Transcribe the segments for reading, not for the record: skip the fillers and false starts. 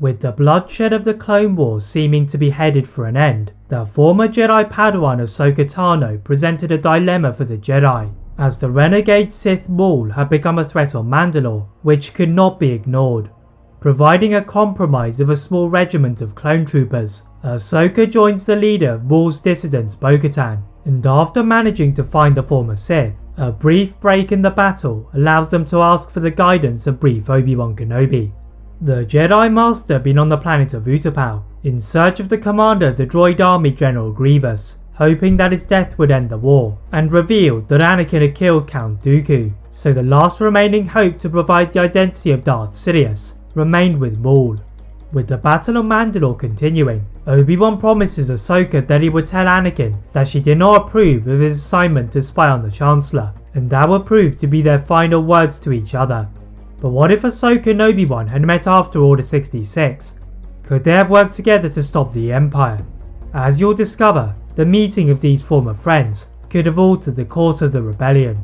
With the bloodshed of the Clone Wars seeming to be headed for an end, the former Jedi padawan Ahsoka Tano presented a dilemma for the Jedi, as the renegade Sith Maul had become a threat on Mandalore, which could not be ignored. Providing a compromise of a small regiment of clone troopers, Ahsoka joins the leader of Maul's dissidents Bo Katan, and after managing to find the former Sith, a brief break in the battle allows them to ask for the guidance of brief Obi-Wan Kenobi. The Jedi Master had been on the planet of Utapau, in search of the commander of the droid army General Grievous, hoping that his death would end the war, and revealed that Anakin had killed Count Dooku, so the last remaining hope to provide the identity of Darth Sidious remained with Maul. With the battle on Mandalore continuing, Obi-Wan promises Ahsoka that he would tell Anakin that she did not approve of his assignment to spy on the Chancellor, and that would prove to be their final words to each other. But what if Ahsoka and Obi-Wan had met after Order 66? Could they have worked together to stop the Empire? As you'll discover, the meeting of these former friends could have altered the course of the rebellion.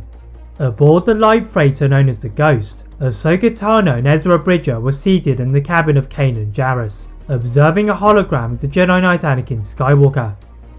Aboard the light freighter known as the Ghost, Ahsoka Tano and Ezra Bridger were seated in the cabin of Kanan Jarrus, observing a hologram of the Jedi Knight Anakin Skywalker.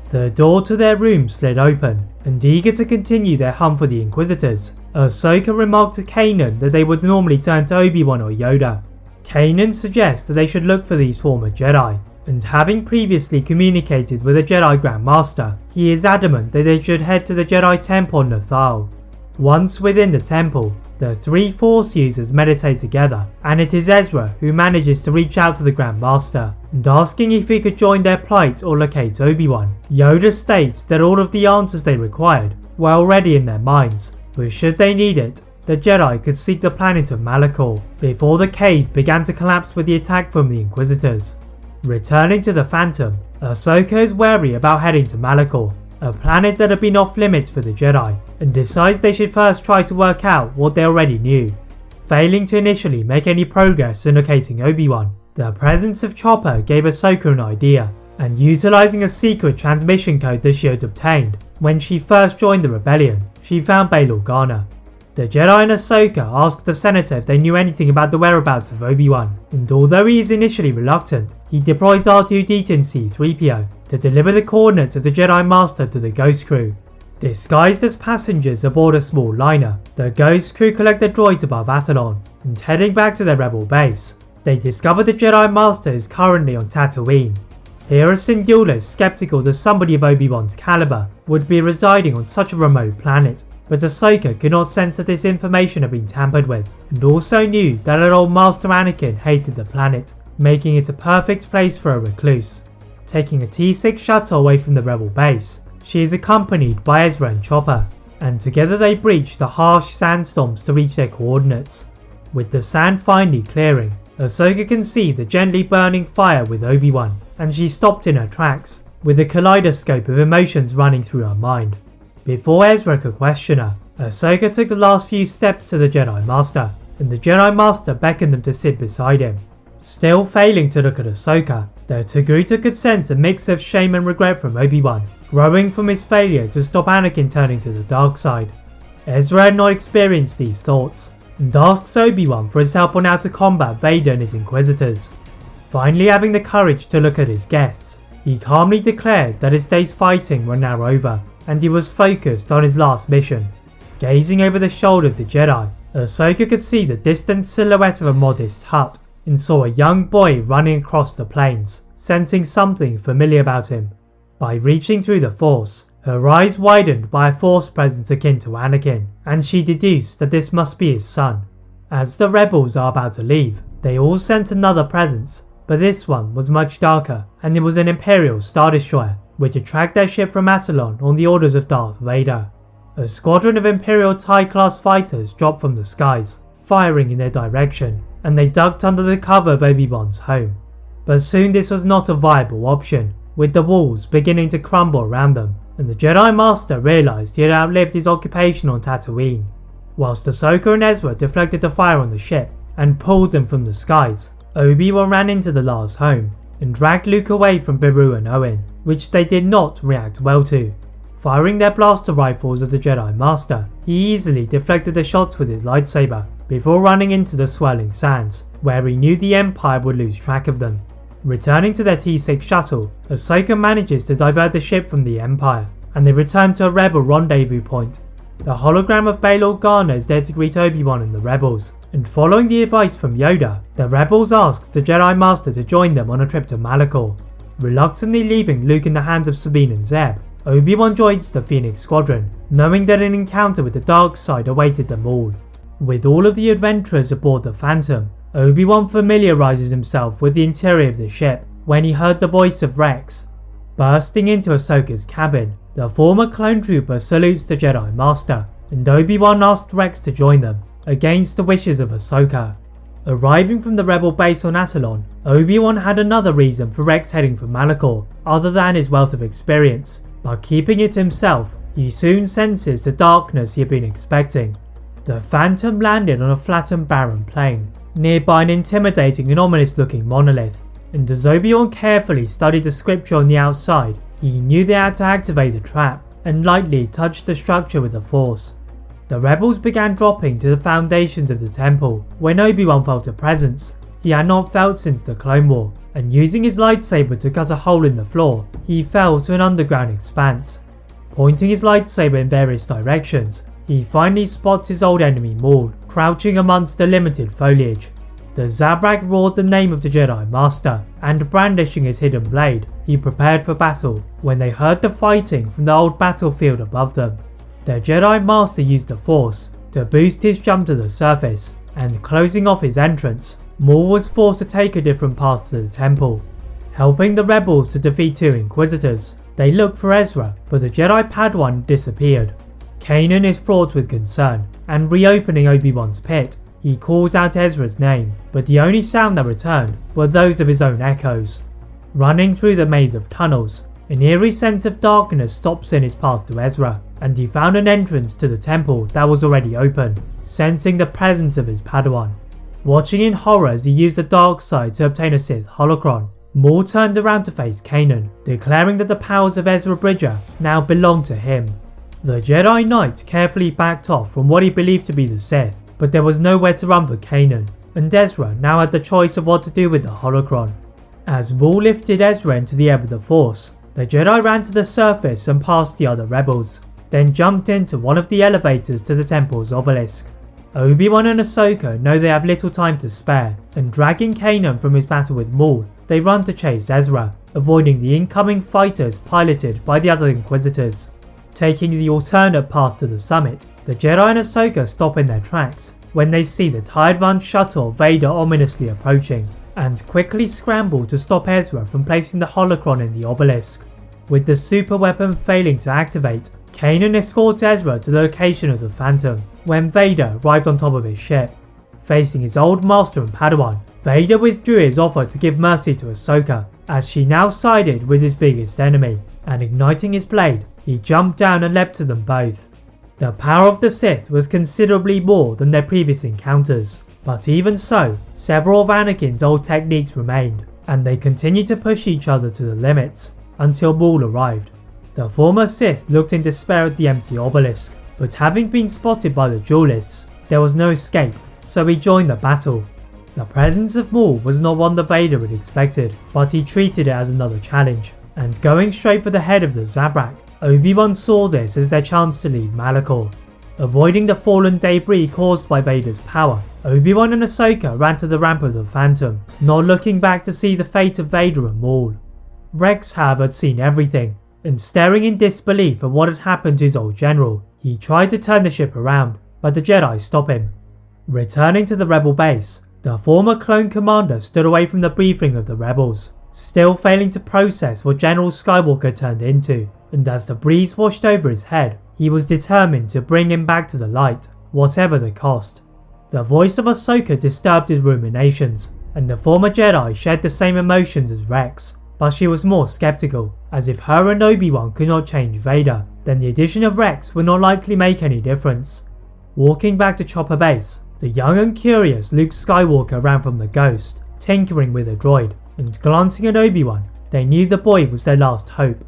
The door to their room slid open, and eager to continue their hunt for the Inquisitors, Ahsoka remarked to Kanan that they would normally turn to Obi-Wan or Yoda. Kanan suggests that they should look for these former Jedi, and having previously communicated with the Jedi Grand Master, he is adamant that they should head to the Jedi Temple on Lothal. Once within the temple, the three Force users meditate together, and it is Ezra who manages to reach out to the Grand Master, and asking if he could join their plight or locate Obi-Wan. Yoda states that all of the answers they required were already in their minds, but should they need it, the Jedi could seek the planet of Malachor, before the cave began to collapse with the attack from the Inquisitors. Returning to the Phantom, Ahsoka is wary about heading to Malachor, a planet that had been off limits for the Jedi, and decides they should first try to work out what they already knew. Failing to initially make any progress in locating Obi-Wan, the presence of Chopper gave Ahsoka an idea, and utilising a secret transmission code that she had obtained when she first joined the rebellion, she found Bail Organa. The Jedi and Ahsoka asked the Senator if they knew anything about the whereabouts of Obi-Wan, and although he is initially reluctant, he deploys R2-D2 and C-3PO to deliver the coordinates of the Jedi Master to the Ghost Crew. Disguised as passengers aboard a small liner, the Ghost Crew collect the droids above Attalon, and heading back to their rebel base, they discover the Jedi Master is currently on Tatooine. Here Syndulla is skeptical that somebody of Obi-Wan's caliber would be residing on such a remote planet, but Ahsoka could not sense that this information had been tampered with, and also knew that her old Master Anakin hated the planet, making it a perfect place for a recluse. Taking a T6 shuttle away from the rebel base, she is accompanied by Ezra and Chopper, and together they breach the harsh sandstorms to reach their coordinates. With the sand finally clearing, Ahsoka can see the gently burning fire with Obi-Wan, and she stopped in her tracks, with a kaleidoscope of emotions running through her mind. Before Ezra could question her, Ahsoka took the last few steps to the Jedi Master, and the Jedi Master beckoned them to sit beside him. Still failing to look at Ahsoka, the Togruta could sense a mix of shame and regret from Obi-Wan, growing from his failure to stop Anakin turning to the dark side. Ezra had not experienced these thoughts, and asks Obi-Wan for his help on how to combat Vader and his Inquisitors. Finally having the courage to look at his guests, he calmly declared that his days fighting were now over, and he was focused on his last mission. Gazing over the shoulder of the Jedi, Ahsoka could see the distant silhouette of a modest hut, and saw a young boy running across the plains, sensing something familiar about him. By reaching through the Force, her eyes widened by a Force presence akin to Anakin, and she deduced that this must be his son. As the rebels are about to leave, they all sense another presence, but this one was much darker, and it was an Imperial Star Destroyer, which had tracked their ship from Attalon on the orders of Darth Vader. A squadron of Imperial TIE-class fighters dropped from the skies, firing in their direction, and they ducked under the cover of Obi-Wan's home. But soon this was not a viable option, with the walls beginning to crumble around them, and the Jedi Master realised he had outlived his occupation on Tatooine. Whilst Ahsoka and Ezra deflected the fire on the ship and pulled them from the skies, Obi-Wan ran into the Lars' home and dragged Luke away from Beru and Owen, which they did not react well to. Firing their blaster rifles at the Jedi Master, he easily deflected the shots with his lightsaber, before running into the swirling sands, where he knew the Empire would lose track of them. Returning to their T6 shuttle, Ahsoka manages to divert the ship from the Empire, and they return to a rebel rendezvous point. The hologram of Bail Organa is there to greet Obi-Wan and the rebels, and following the advice from Yoda, the rebels ask the Jedi Master to join them on a trip to Malachor. Reluctantly leaving Luke in the hands of Sabine and Zeb, Obi-Wan joins the Phoenix Squadron, knowing that an encounter with the dark side awaited them all. With all of the adventurers aboard the Phantom, Obi-Wan familiarises himself with the interior of the ship when he heard the voice of Rex. Bursting into Ahsoka's cabin, the former clone trooper salutes the Jedi Master, and Obi-Wan asks Rex to join them, against the wishes of Ahsoka. Arriving from the rebel base on Attilan, Obi-Wan had another reason for Rex heading for Malachor, other than his wealth of experience, but keeping it to himself, he soon senses the darkness he had been expecting. The Phantom landed on a flat and barren plain, nearby an intimidating and ominous looking monolith, and as Obi-Wan carefully studied the scripture on the outside, he knew they had to activate the trap, and lightly touched the structure with the Force. The rebels began dropping to the foundations of the temple when Obi-Wan felt a presence he had not felt since the Clone War, and using his lightsaber to cut a hole in the floor, he fell to an underground expanse. Pointing his lightsaber in various directions, he finally spots his old enemy Maul, crouching amongst the limited foliage. The Zabrak roared the name of the Jedi Master, and brandishing his hidden blade, he prepared for battle when they heard the fighting from the old battlefield above them. The Jedi Master used the Force to boost his jump to the surface, and closing off his entrance, Maul was forced to take a different path to the temple. Helping the rebels to defeat 2 Inquisitors, they look for Ezra, but the Jedi Padawan disappeared. Kanan is fraught with concern, and reopening Obi-Wan's pit, he calls out Ezra's name, but the only sound that returned were those of his own echoes. Running through the maze of tunnels, an eerie sense of darkness stops in his path to Ezra, and he found an entrance to the temple that was already open, sensing the presence of his Padawan. Watching in horror as he used the dark side to obtain a Sith holocron, Maul turned around to face Kanan, declaring that the powers of Ezra Bridger now belonged to him. The Jedi Knight carefully backed off from what he believed to be the Sith, but there was nowhere to run for Kanan, and Ezra now had the choice of what to do with the holocron. As Maul lifted Ezra into the air with the Force, the Jedi ran to the surface and past the other rebels, then jumped into one of the elevators to the temple's obelisk. Obi-Wan and Ahsoka know they have little time to spare, and dragging Kanan from his battle with Maul, they run to chase Ezra, avoiding the incoming fighters piloted by the other Inquisitors. Taking the alternate path to the summit, the Jedi and Ahsoka stop in their tracks when they see the Tired One shuttle Vader ominously approaching, and quickly scramble to stop Ezra from placing the holocron in the obelisk. With the super weapon failing to activate, Kanan escorts Ezra to the location of the Phantom when Vader arrived on top of his ship. Facing his old master and Padawan, Vader withdrew his offer to give mercy to Ahsoka, as she now sided with his biggest enemy, and igniting his blade, he jumped down and leapt to them both. The power of the Sith was considerably more than their previous encounters, but even so, several of Anakin's old techniques remained, and they continued to push each other to the limits, until Maul arrived. The former Sith looked in despair at the empty obelisk, but having been spotted by the duelists, there was no escape, so he joined the battle. The presence of Maul was not one that Vader had expected, but he treated it as another challenge, and going straight for the head of the Zabrak, Obi-Wan saw this as their chance to leave Malachor. Avoiding the fallen debris caused by Vader's power, Obi-Wan and Ahsoka ran to the ramp of the Phantom, not looking back to see the fate of Vader and Maul. Rex, however, had seen everything, and staring in disbelief at what had happened to his old general, he tried to turn the ship around, but the Jedi stopped him. Returning to the rebel base, the former clone commander stood away from the briefing of the rebels, still failing to process what General Skywalker turned into, and as the breeze washed over his head, he was determined to bring him back to the light, whatever the cost. The voice of Ahsoka disturbed his ruminations, and the former Jedi shared the same emotions as Rex, but she was more skeptical, as if her and Obi-Wan could not change Vader, then the addition of Rex would not likely make any difference. Walking back to Chopper Base, the young and curious Luke Skywalker ran from the Ghost, tinkering with a droid, and glancing at Obi-Wan, they knew the boy was their last hope.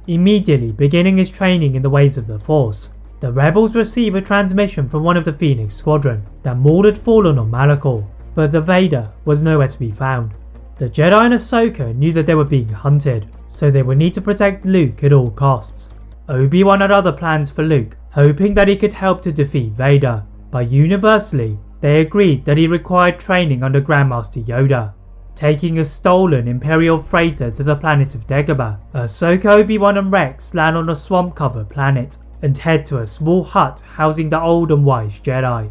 Immediately beginning his training in the ways of the Force, The rebels receive a transmission from one of the Phoenix Squadron that Maul had fallen on Malachor, but the Vader was nowhere to be found. The Jedi and Ahsoka knew that they were being hunted, so they would need to protect Luke at all costs. Obi-Wan had other plans for Luke, hoping that he could help to defeat Vader, but universally, they agreed that he required training under Grandmaster Yoda. Taking a stolen Imperial freighter to the planet of Dagobah, Ahsoka, Obi-Wan and Rex land on a swamp-covered planet and head to a small hut housing the old and wise Jedi.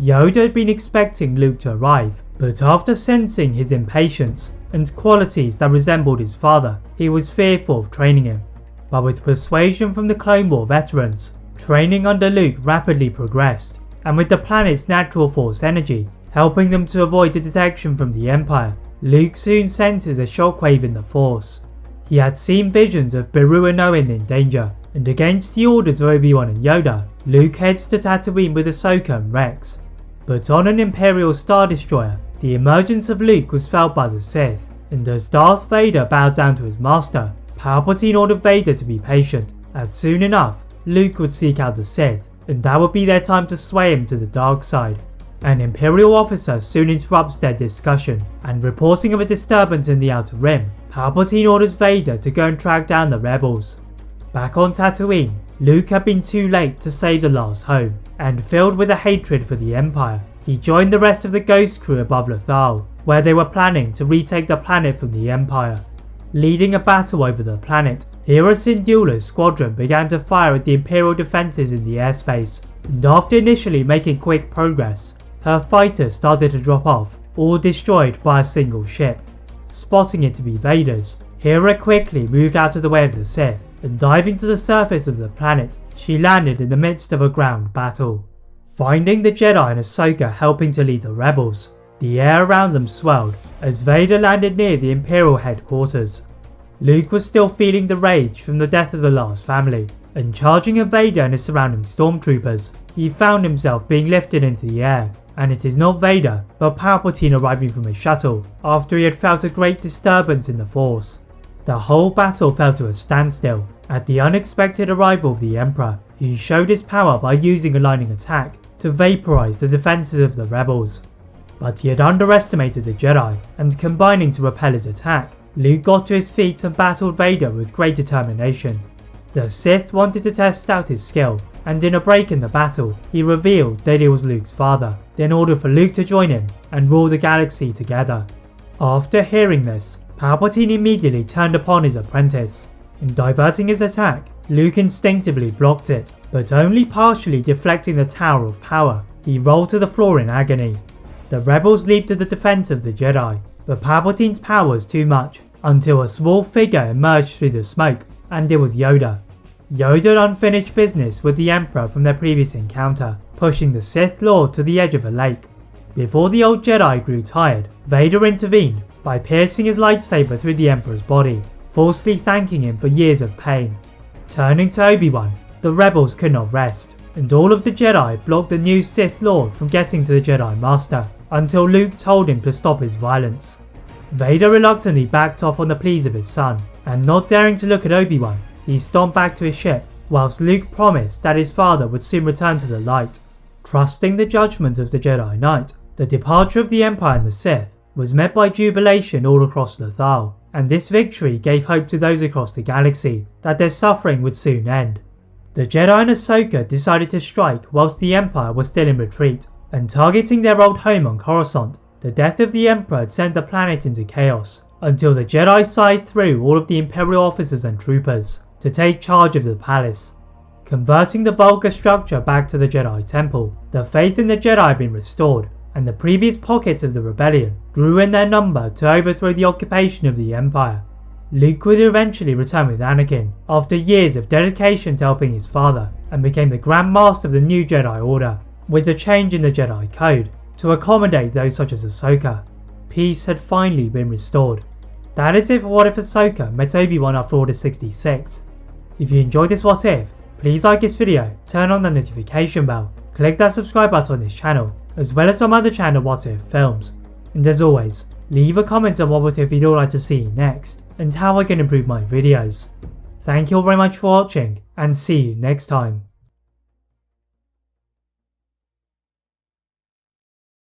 Yoda had been expecting Luke to arrive, but after sensing his impatience and qualities that resembled his father, he was fearful of training him. But with persuasion from the Clone War veterans, training under Luke rapidly progressed, and with the planet's natural force energy helping them to avoid the detection from the Empire, Luke soon senses a shockwave in the Force. He had seen visions of Beru and Owen in danger, and against the orders of Obi-Wan and Yoda, Luke heads to Tatooine with Ahsoka and Rex. But on an Imperial Star Destroyer, the emergence of Luke was felt by the Sith, and as Darth Vader bowed down to his master, Palpatine ordered Vader to be patient, as soon enough, Luke would seek out the Sith, and that would be their time to sway him to the dark side. An Imperial officer soon interrupts their discussion, and reporting of a disturbance in the Outer Rim, Palpatine orders Vader to go and track down the rebels. Back on Tatooine, Luke had been too late to save the last home, and filled with a hatred for the Empire, he joined the rest of the Ghost crew above Lothal, where they were planning to retake the planet from the Empire. Leading a battle over the planet, Hera Syndulla's squadron began to fire at the Imperial defences in the airspace, and after initially making quick progress, her fighters started to drop off, all destroyed by a single ship. Spotting it to be Vader's, Hera quickly moved out of the way of the Sith, and diving to the surface of the planet, she landed in the midst of a ground battle. Finding the Jedi and Ahsoka helping to lead the rebels, the air around them swelled as Vader landed near the Imperial headquarters. Luke was still feeling the rage from the death of the last family, and charging at Vader and his surrounding stormtroopers, he found himself being lifted into the air, and it is not Vader but Palpatine arriving from his shuttle after he had felt a great disturbance in the Force. The whole battle fell to a standstill at the unexpected arrival of the Emperor, who showed his power by using a lightning attack to vaporize the defences of the rebels. But he had underestimated the Jedi, and combining to repel his attack, Luke got to his feet and battled Vader with great determination. The Sith wanted to test out his skill, and in a break in the battle, he revealed that he was Luke's father, then ordered for Luke to join him and rule the galaxy together. After hearing this, Palpatine immediately turned upon his apprentice. In diverting his attack, Luke instinctively blocked it, but only partially deflecting the Tower of Power. He rolled to the floor in agony. The rebels leaped to the defense of the Jedi, but Palpatine's power was too much, until a small figure emerged through the smoke, and it was Yoda. Yoda had unfinished business with the Emperor from their previous encounter, pushing the Sith Lord to the edge of a lake. Before the old Jedi grew tired, Vader intervened by piercing his lightsaber through the Emperor's body, falsely thanking him for years of pain. Turning to Obi-Wan, the rebels could not rest, and all of the Jedi blocked the new Sith Lord from getting to the Jedi Master, until Luke told him to stop his violence. Vader reluctantly backed off on the pleas of his son, and not daring to look at Obi-Wan, he stomped back to his ship, whilst Luke promised that his father would soon return to the light. Trusting the judgment of the Jedi Knight, the departure of the Empire and the Sith was met by jubilation all across Lothal, and this victory gave hope to those across the galaxy that their suffering would soon end. The Jedi and Ahsoka decided to strike whilst the Empire was still in retreat, and targeting their old home on Coruscant, the death of the Emperor had sent the planet into chaos, until the Jedi sighed through all of the Imperial officers and troopers to take charge of the palace. Converting the vulgar structure back to the Jedi Temple, the faith in the Jedi had been restored, and the previous pockets of the rebellion grew in their number to overthrow the occupation of the Empire. Luke would eventually return with Anakin after years of dedication to helping his father, and became the Grand Master of the new Jedi Order, with the change in the Jedi Code to accommodate those such as Ahsoka. Peace had finally been restored. That is it for What If Ahsoka met Obi-Wan after Order 66. If you enjoyed this What If, please like this video, turn on the notification bell, click that subscribe button on this channel, as well as some other channel What If films. And as always, leave a comment on what if you'd all like to see next, and how I can improve my videos. Thank you all very much for watching, and see you next time.